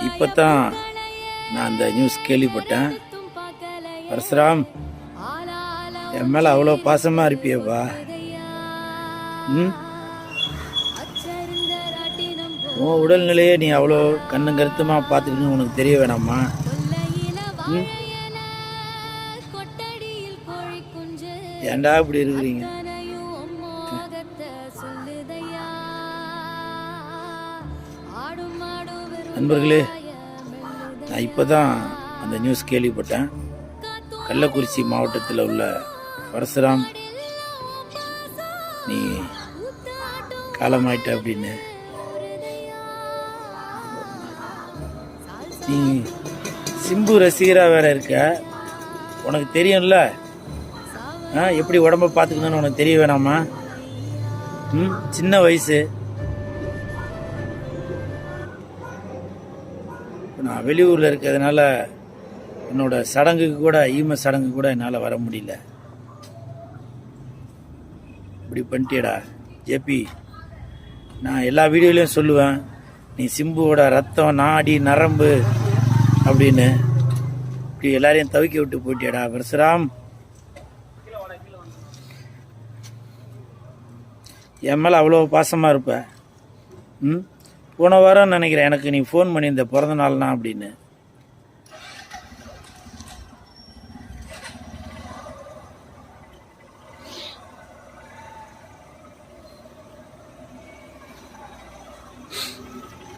இப்போ தான் நான் அந்த நியூஸ் கேள்விப்பட்டேன். பரசுராம், என் மேலே அவ்வளோ பாசமாக இருப்பியப்பா. உன் உடல்நிலையே நீ அவ்வளோ கண்ணு கருத்துமாக பார்த்துக்கணும்னு உனக்கு தெரிய வேணாமா? ஏண்டா இப்படி இருக்கிறீங்க? நண்பர்களே, நான் இப்போ தான் அந்த நியூஸ் கேள்விப்பட்டேன். கள்ளக்குறிச்சி மாவட்டத்தில் உள்ள பரசுராம் நீ காலமாயிட்ட அப்படின்னு. நீ சிம்பு ரசிகராக வேற இருக்க, உனக்கு தெரியும்ல எப்படி உடம்ப பார்த்துக்கணும்னு உனக்கு தெரிய வேணாமா? சின்ன வயசு. நான் வெளியூரில் இருக்கிறதுனால என்னோட சடங்குக்கு கூட, ஈம சடங்கு கூட என்னால் வர முடியல. இப்படி பண்ணிட்டியடா ஜேபி. நான் எல்லா வீடியோலையும் சொல்லுவேன், நீ சிம்புவோட ரத்தம், நாடி, நரம்பு அப்படின்னு. இப்படி எல்லாரையும் தவிக்க விட்டு போயிட்டியடா பரசுராம். என் மேலே அவ்வளோ பாசமாக இருப்ப. போன வாரம் நினைக்கிறேன் எனக்கு நீ ஃபோன் பண்ணியிருந்த பிறந்த நாள்னா அப்படின்னு.